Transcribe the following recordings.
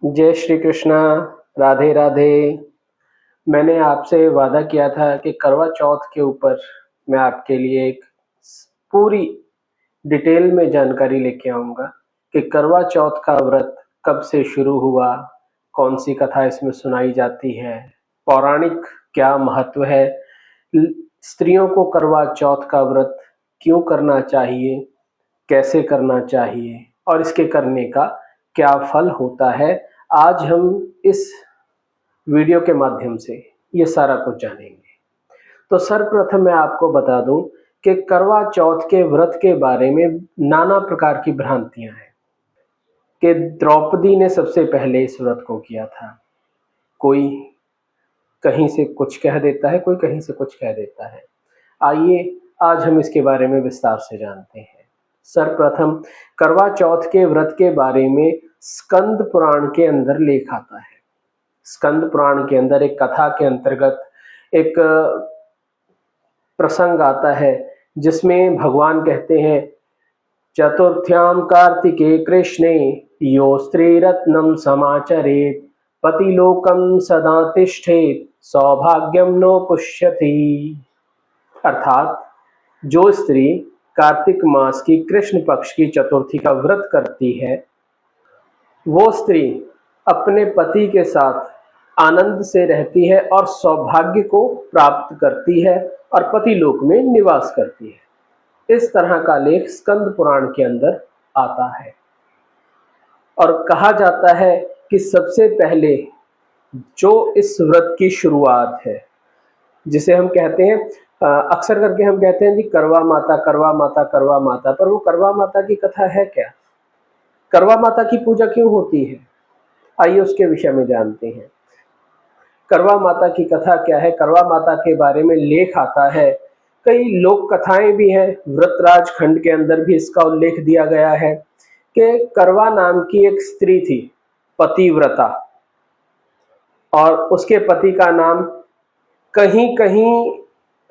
जय श्री कृष्णा। राधे राधे। मैंने आपसे वादा किया था कि करवा चौथ के ऊपर मैं आपके लिए एक पूरी डिटेल में जानकारी लेके आऊँगा कि करवा चौथ का व्रत कब से शुरू हुआ, कौन सी कथा इसमें सुनाई जाती है, पौराणिक क्या महत्व है, स्त्रियों को करवा चौथ का व्रत क्यों करना चाहिए, कैसे करना चाहिए और इसके करने का क्या फल होता है। आज हम इस वीडियो के माध्यम से ये सारा कुछ जानेंगे। तो सर्वप्रथम मैं आपको बता दूं कि करवा चौथ के व्रत के बारे में नाना प्रकार की भ्रांतियां हैं कि द्रौपदी ने सबसे पहले इस व्रत को किया था। कोई कहीं से कुछ कह देता है, कोई कहीं से कुछ कह देता है। आइए आज हम इसके बारे में विस्तार से जानते हैं। सर्वप्रथम करवा चौथ के व्रत के बारे में स्कंद पुराण के अंदर लेख आता है। स्कंद पुराण के अंदर एक कथा के अंतर्गत एक प्रसंग आता है जिसमें भगवान कहते हैं, चतुर्थ्याम कार्तिके कृष्णे यो स्त्रीरत्नम समाचरेत पतिलोकम सदा तिष्ठेत सौभाग्यम नो पुष्यति। अर्थात जो स्त्री कार्तिक मास की कृष्ण पक्ष की चतुर्थी का व्रत करती है, वो स्त्री अपने पति के साथ आनंद से रहती है और सौभाग्य को प्राप्त करती है और पति लोक में निवास करती है। इस तरह का लेख स्कंद पुराण के अंदर आता है और कहा जाता है कि सबसे पहले जो इस व्रत की शुरुआत है, जिसे हम कहते हैं, अक्सर करके हम कहते हैं जी करवा माता करवा माता करवा माता, पर वो करवा माता की कथा है क्या? करवा माता की पूजा क्यों होती है? आइए उसके विषय में जानते हैं। करवा माता की कथा क्या है, करवा माता के बारे में लेख आता है। कई लोक कथाएं भी हैं, व्रतराज खंड के अंदर भी इसका उल्लेख दिया गया है कि करवा नाम की एक स्त्री थी, पतिव्रता, और उसके पति का नाम कहीं कहीं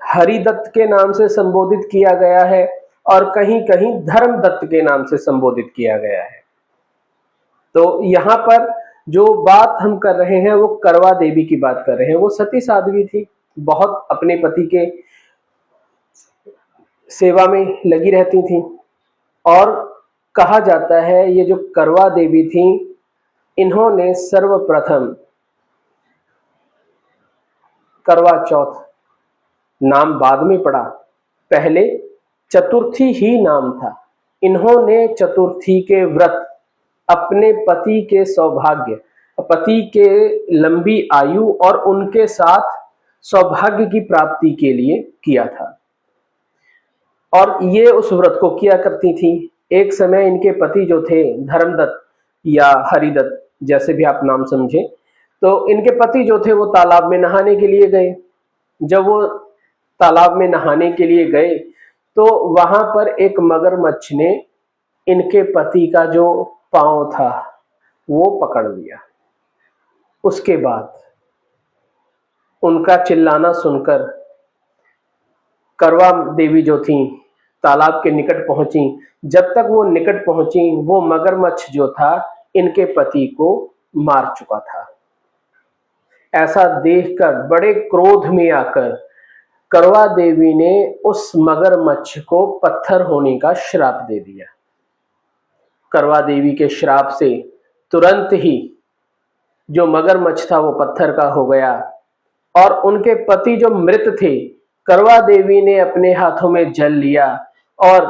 हरिदत्त के नाम से संबोधित किया गया है और कहीं कहीं धर्मदत्त के नाम से संबोधित किया गया है। तो यहाँ पर जो बात हम कर रहे हैं वो करवा देवी की बात कर रहे हैं। वो सती साध्वी थी, बहुत अपने पति के सेवा में लगी रहती थी और कहा जाता है ये जो करवा देवी थी, इन्होंने सर्वप्रथम करवा चौथ नाम बाद में पड़ा, पहले चतुर्थी ही नाम था। इन्होंने चतुर्थी के व्रत अपने पति के सौभाग्य, पति के लंबी आयु और उनके साथ सौभाग्य की प्राप्ति के लिए किया था और ये उस व्रत को किया करती थी। एक समय इनके पति जो थे धर्मदत्त या हरिदत्त, जैसे भी आप नाम समझे, तो इनके पति जो थे वो तालाब में नहाने के लिए गए। जब वो तालाब में नहाने के लिए गए तो वहां पर एक मगरमच्छ ने इनके पति का जो पांव था वो पकड़ लिया। उसके बाद उनका चिल्लाना सुनकर करवा देवी जो थी तालाब के निकट पहुंची। जब तक वो निकट पहुंची, वो मगरमच्छ जो था इनके पति को मार चुका था। ऐसा देखकर बड़े क्रोध में आकर करवा देवी ने उस मगरमच्छ को पत्थर होने का श्राप दे दिया। करवा देवी के श्राप से तुरंत ही जो मगरमच्छ था वो पत्थर का हो गया और उनके पति जो मृत थे, करवा देवी ने अपने हाथों में जल लिया और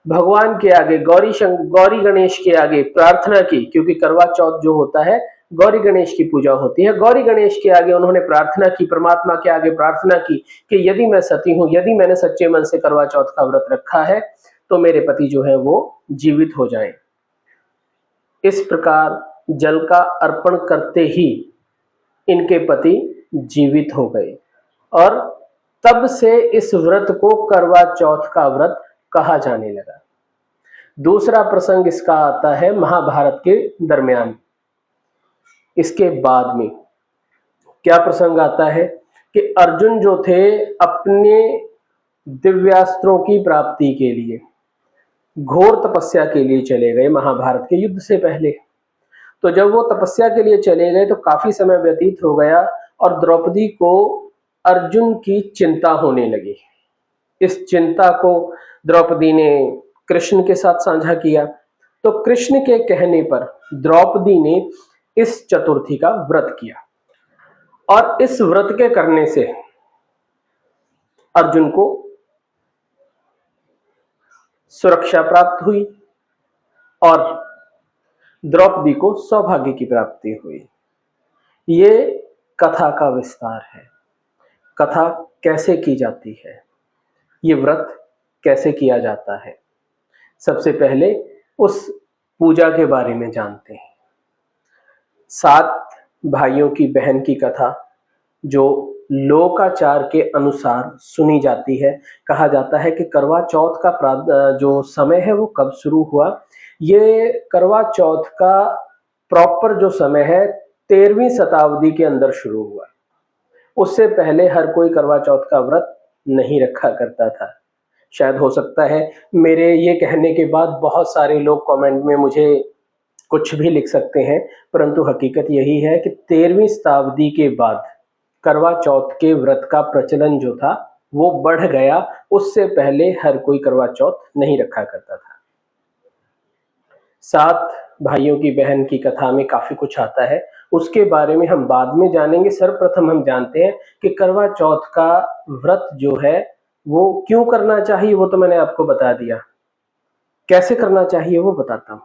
भगवान के आगे, गौरी गणेश के आगे प्रार्थना की, क्योंकि करवा चौथ जो होता है गौरी गणेश की पूजा होती है। गौरी गणेश के आगे उन्होंने प्रार्थना की, परमात्मा के आगे प्रार्थना की कि यदि मैं सती हूं, यदि मैंने सच्चे मन से करवा चौथ का व्रत रखा है तो मेरे पति जो है वो जीवित हो जाएं। इस प्रकार जल का अर्पण करते ही इनके पति जीवित हो गए और तब से इस व्रत को करवा चौथ का व्रत कहा जाने लगा। दूसरा प्रसंग इसका आता है महाभारत के दरमियान। इसके बाद में क्या प्रसंग आता है कि अर्जुन जो थे अपने दिव्यास्त्रों की प्राप्ति के लिए घोर तपस्या के लिए चले गए महाभारत के युद्ध से पहले। तो जब वो तपस्या के लिए चले गए तो काफी समय व्यतीत हो गया और द्रौपदी को अर्जुन की चिंता होने लगी। इस चिंता को द्रौपदी ने कृष्ण के साथ साझा किया। तो कृष्ण के कहने पर द्रौपदी ने इस चतुर्थी का व्रत किया और इस व्रत के करने से अर्जुन को सुरक्षा प्राप्त हुई और द्रौपदी को सौभाग्य की प्राप्ति हुई। ये कथा का विस्तार है। कथा कैसे की जाती है, ये व्रत कैसे किया जाता है, सबसे पहले उस पूजा के बारे में जानते हैं। 7 भाइयों की बहन की कथा जो लोकाचार के अनुसार सुनी जाती है। कहा जाता है कि करवा चौथ का जो समय है वो कब शुरू हुआ। ये करवा चौथ का प्रॉपर जो समय है 13वीं शताब्दी के अंदर शुरू हुआ। उससे पहले हर कोई करवा चौथ का व्रत नहीं रखा करता था। शायद हो सकता है मेरे ये कहने के बाद बहुत सारे लोग कमेंट में मुझे कुछ भी लिख सकते हैं, परंतु हकीकत यही है कि 13वीं शताब्दी के बाद करवा चौथ के व्रत का प्रचलन जो था वो बढ़ गया। उससे पहले हर कोई करवा चौथ नहीं रखा करता था। 7 भाइयों की बहन की कथा में काफी कुछ आता है, उसके बारे में हम बाद में जानेंगे। सर्वप्रथम हम जानते हैं कि करवा चौथ का व्रत जो है वो क्यों करना चाहिए, वो तो मैंने आपको बता दिया। कैसे करना चाहिए वो बताता हूँ।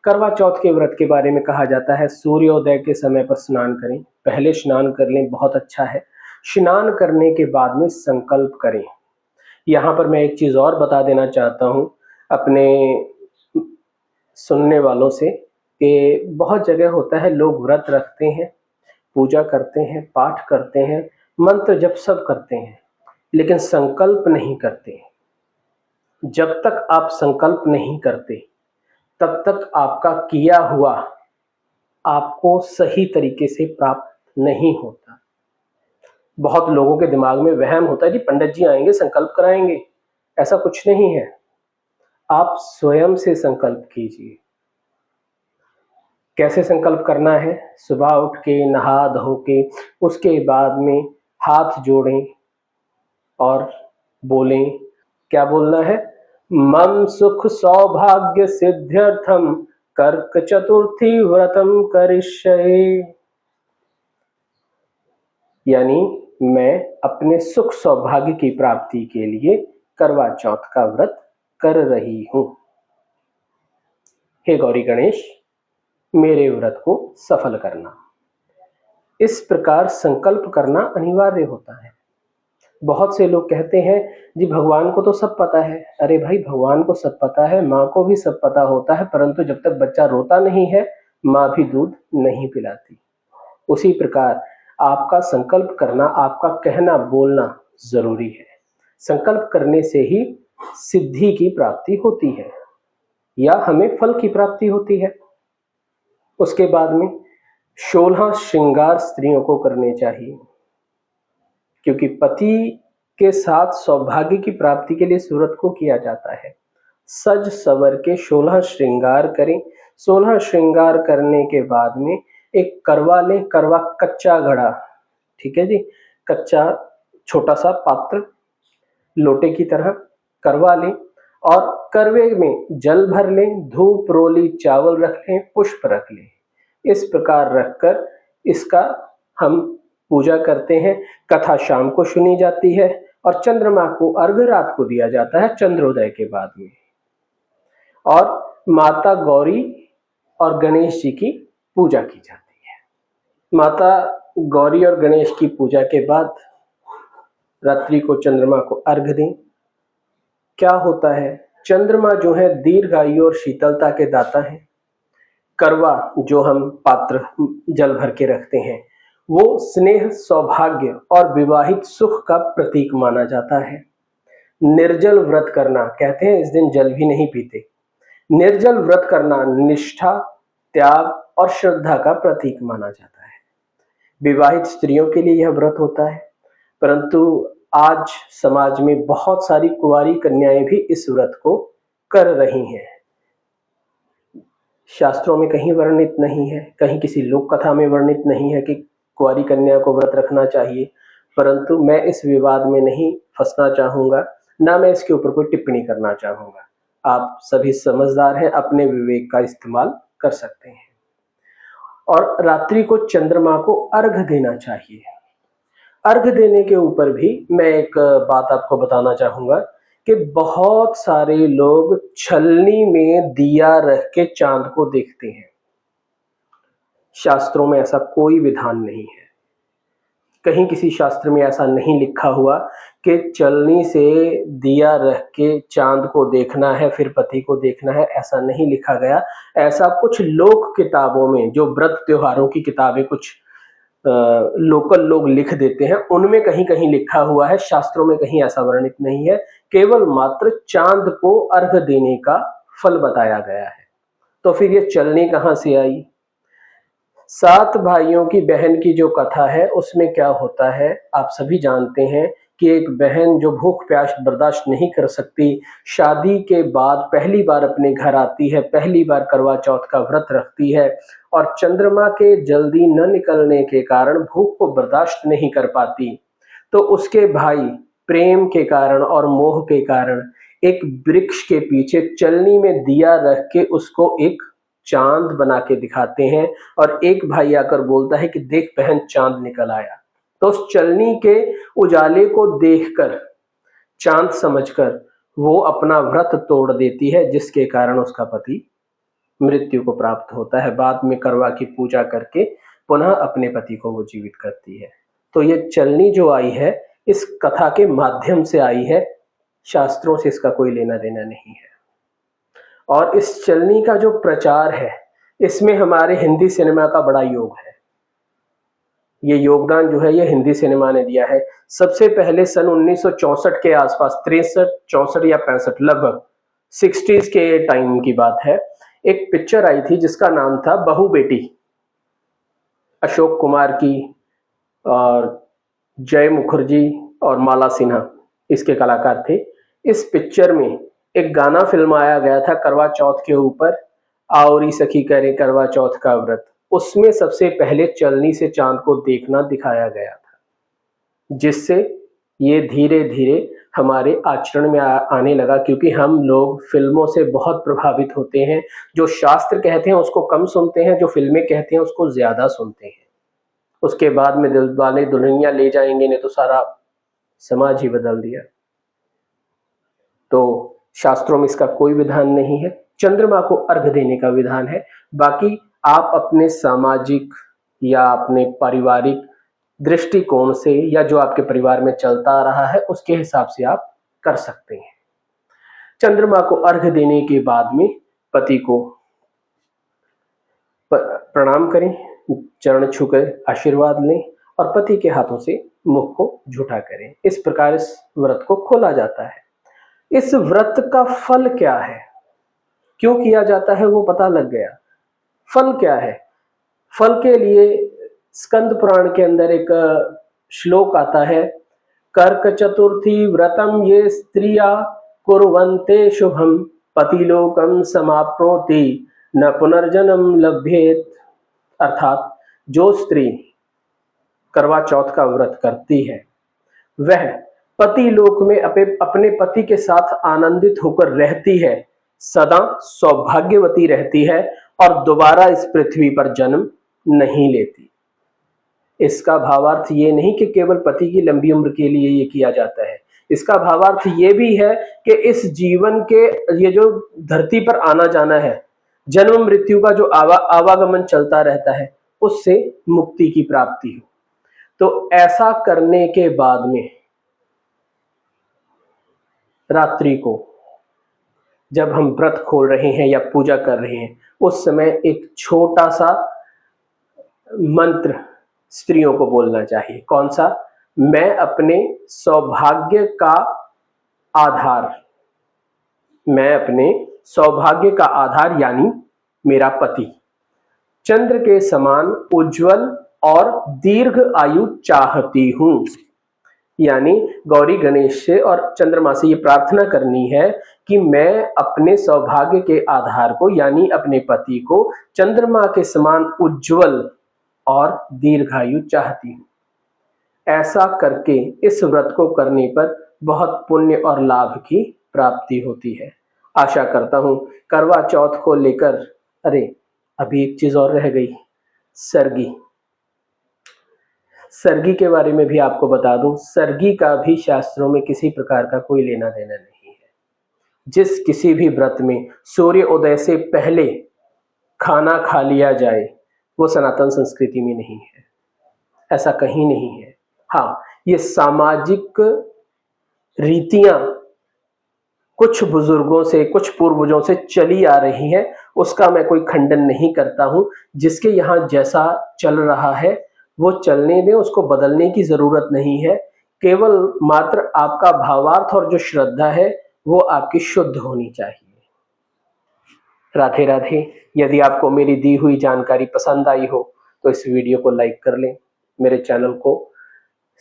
करवा चौथ के व्रत के बारे में कहा जाता है सूर्योदय के समय पर स्नान करें। पहले स्नान कर लें, बहुत अच्छा है। स्नान करने के बाद में संकल्प करें। यहाँ पर मैं एक चीज और बता देना चाहता हूँ अपने सुनने वालों से कि बहुत जगह होता है लोग व्रत रखते हैं, पूजा करते हैं, पाठ करते हैं, मंत्र जप सब करते हैं, लेकिन संकल्प नहीं करते। जब तक आप संकल्प नहीं करते तब तक आपका किया हुआ आपको सही तरीके से प्राप्त नहीं होता। बहुत लोगों के दिमाग में वहम होता है कि पंडित जी आएंगे संकल्प कराएंगे। ऐसा कुछ नहीं है। आप स्वयं से संकल्प कीजिए। कैसे संकल्प करना है? सुबह उठ के नहा धो के उसके बाद में हाथ जोड़ें और बोलें। क्या बोलना है? मम सुख सौभाग्य सिद्ध्यर्थम कर्क चतुर्थी व्रतम करिष्ये। यानी मैं अपने सुख सौभाग्य की प्राप्ति के लिए करवा चौथ का व्रत कर रही हूं। हे गौरी गणेश, मेरे व्रत को सफल करना। इस प्रकार संकल्प करना अनिवार्य होता है। बहुत से लोग कहते हैं जी भगवान को तो सब पता है। अरे भाई, भगवान को सब पता है, माँ को भी सब पता होता है, परंतु जब तक बच्चा रोता नहीं है माँ भी दूध नहीं पिलाती। उसी प्रकार आपका संकल्प करना, आपका कहना बोलना जरूरी है। संकल्प करने से ही सिद्धि की प्राप्ति होती है या हमें फल की प्राप्ति होती है। उसके बाद में 16 श्रृंगार स्त्रियों को करने चाहिए, क्योंकि पति के साथ सौभाग्य की प्राप्ति के लिए इस व्रत को किया जाता है। सज सवर के 16 श्रृंगार करें। 16 श्रृंगार करने के बाद में एक करवा लें। करवा कच्चा घड़ा, ठीक है जी, कच्चा छोटा सा पात्र लोटे की तरह करवा लें और करवे में जल भर लें, धूप रोली चावल रख लें, पुष्प रख लें। इस प्रकार रखकर इसका हम पूजा करते हैं। कथा शाम को सुनी जाती है और चंद्रमा को अर्घ रात को दिया जाता है चंद्रोदय के बाद में। और माता गौरी और गणेश जी की पूजा की जाती है। माता गौरी और गणेश की पूजा के बाद रात्रि को चंद्रमा को अर्घ दें। क्या होता है, चंद्रमा जो है दीर्घायु और शीतलता के दाता है। करवा जो हम पात्र जल भर के रखते हैं वो स्नेह, सौभाग्य और विवाहित सुख का प्रतीक माना जाता है। निर्जल व्रत करना, कहते हैं इस दिन जल भी नहीं पीते। निर्जल व्रत करना निष्ठा, त्याग और श्रद्धा का प्रतीक माना जाता है। विवाहित स्त्रियों के लिए यह व्रत होता है, परंतु आज समाज में बहुत सारी कुंवारी कन्याएं भी इस व्रत को कर रही हैं। शास्त्रों में कहीं वर्णित नहीं है, कहीं किसी लोक कथा में वर्णित नहीं है कि कुंवारी कन्या को व्रत रखना चाहिए, परंतु मैं इस विवाद में नहीं फंसना चाहूंगा, ना मैं इसके ऊपर कोई टिप्पणी करना चाहूंगा। आप सभी समझदार हैं, अपने विवेक का इस्तेमाल कर सकते हैं। और रात्रि को चंद्रमा को अर्घ देना चाहिए। अर्घ देने के ऊपर भी मैं एक बात आपको बताना चाहूंगा कि बहुत सारे लोग छलनी में दिया रख के चांद को देखते हैं। शास्त्रों में ऐसा कोई विधान नहीं है, कहीं किसी शास्त्र में ऐसा नहीं लिखा हुआ कि छलनी से दिया रख के चांद को देखना है फिर पति को देखना है, ऐसा नहीं लिखा गया। ऐसा कुछ लोक किताबों में, जो व्रत त्योहारों की किताबें कुछ लोकल लोग लिख देते हैं, उनमें कहीं कहीं लिखा हुआ है, शास्त्रों में कहीं ऐसा वर्णित नहीं है। केवल मात्र चांद को अर्घ देने का फल बताया गया है। तो फिर ये चलनी कहां से आई? 7 भाइयों की बहन की जो कथा है उसमें क्या होता है आप सभी जानते हैं कि एक बहन जो भूख प्यास बर्दाश्त नहीं कर सकती, शादी के बाद पहली बार अपने घर आती है, पहली बार करवा चौथ का व्रत रखती है और चंद्रमा के जल्दी न निकलने के कारण भूख को बर्दाश्त नहीं कर पाती। तो उसके भाई प्रेम के कारण और मोह के कारण एक वृक्ष के पीछे चलनी में दिया रख के उसको एक चांद बना के दिखाते हैं और एक भाई आकर बोलता है कि देख बहन चांद निकल आया। तो उस चलनी के उजाले को देखकर, चांद समझकर वो अपना व्रत तोड़ देती है, जिसके कारण उसका पति मृत्यु को प्राप्त होता है। बाद में करवा की पूजा करके पुनः अपने पति को वो जीवित करती है। तो ये चलनी जो आई है इस कथा के माध्यम से आई है, शास्त्रों से इसका कोई लेना देना नहीं है। और इस चलनी का जो प्रचार है इसमें हमारे हिंदी सिनेमा का बड़ा योग है। ये योगदान जो है ये हिंदी सिनेमा ने दिया है। सबसे पहले सन 1964 के आसपास, 63, 64 या 65 लगभग 60s के टाइम की बात है, एक पिक्चर आई थी जिसका नाम था बहू बेटी। अशोक कुमार की और जय मुखर्जी और माला सिन्हा इसके कलाकार थे। इस पिक्चर में एक गाना फिल्माया गया था करवा चौथ के ऊपर, आवरी सखी करे करवा चौथ का व्रत। उसमें सबसे पहले चलनी से चांद को देखना दिखाया गया था, जिससे ये धीरे धीरे हमारे आचरण में आने लगा, क्योंकि हम लोग फिल्मों से बहुत प्रभावित होते हैं। जो शास्त्र कहते हैं उसको कम सुनते हैं, जो फिल्में कहते हैं उसको ज्यादा सुनते हैं। उसके बाद में दिलवाले दुल्हनिया ले जाएंगे ने तो सारा समाज ही बदल दिया। तो शास्त्रों में इसका कोई विधान नहीं है, चंद्रमा को अर्घ देने का विधान है। बाकी आप अपने सामाजिक या अपने पारिवारिक दृष्टिकोण से या जो आपके परिवार में चलता आ रहा है उसके हिसाब से आप कर सकते हैं। चंद्रमा को अर्घ देने के बाद में पति को प्रणाम करें, चरण छूकर आशीर्वाद लें और पति के हाथों से मुख को झूठा करें। इस प्रकार इस व्रत को खोला जाता है। इस व्रत का फल क्या है, क्यों किया जाता है, वो पता लग गया। फल क्या है? फल के लिए स्कंद पुराण के अंदर एक श्लोक आता है, कर्क चतुर्थी व्रतम ये स्त्रिया कुर्वन्ते शुभम पतिलोकम समाप्नोति न पुनर्जन्म लभ्येत। अर्थात जो स्त्री करवा चौथ का व्रत करती है वह पति लोक में अपने पति के साथ आनंदित होकर रहती है, सदा सौभाग्यवती रहती है और दोबारा इस पृथ्वी पर जन्म नहीं लेती। इसका भावार्थ ये नहीं कि केवल पति की लंबी उम्र के लिए ये किया जाता है, इसका भावार्थ ये भी है कि इस जीवन के ये जो धरती पर आना जाना है, जन्म मृत्यु का जो आवागमन चलता रहता है, उससे मुक्ति की प्राप्ति हो। तो ऐसा करने के बाद में रात्रि को जब हम व्रत खोल रहे हैं या पूजा कर रहे हैं, उस समय एक छोटा सा मंत्र स्त्रियों को बोलना चाहिए। कौन सा? मैं अपने सौभाग्य का आधार, मैं अपने सौभाग्य का आधार यानी मेरा पति चंद्र के समान उज्जवल और दीर्घ आयु चाहती हूं। यानी गौरी गणेश से और चंद्रमा से ये प्रार्थना करनी है कि मैं अपने सौभाग्य के आधार को यानी अपने पति को चंद्रमा के समान उज्जवल और दीर्घायु चाहती हूँ। ऐसा करके इस व्रत को करने पर बहुत पुण्य और लाभ की प्राप्ति होती है। आशा करता हूँ करवा चौथ को लेकर, अरे अभी एक चीज और रह गई, सरगी। सरगी के बारे में भी आपको बता दूं, सरगी का भी शास्त्रों में किसी प्रकार का कोई लेना देना नहीं है। जिस किसी भी व्रत में सूर्य उदय से पहले खाना खा लिया जाए वो सनातन संस्कृति में नहीं है, ऐसा कहीं नहीं है। हाँ, ये सामाजिक रीतियां कुछ बुजुर्गों से, कुछ पूर्वजों से चली आ रही हैं, उसका मैं कोई खंडन नहीं करता हूं। जिसके यहाँ जैसा चल रहा है वो चलने दें, उसको बदलने की जरूरत नहीं है। केवल मात्र आपका भावार्थ और जो श्रद्धा है वो आपकी शुद्ध होनी चाहिए। राधे राधे। यदि आपको मेरी दी हुई जानकारी पसंद आई हो तो इस वीडियो को लाइक कर लें, मेरे चैनल को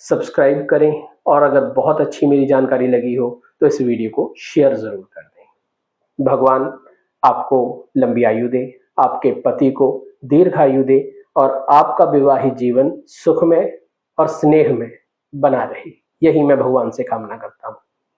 सब्सक्राइब करें और अगर बहुत अच्छी मेरी जानकारी लगी हो तो इस वीडियो को शेयर जरूर कर दें। भगवान आपको लंबी आयु दे, आपके पति को दीर्घायु दे और आपका विवाहित जीवन सुखमय और स्नेह में बना रहे, यही मैं भगवान से कामना करता हूँ।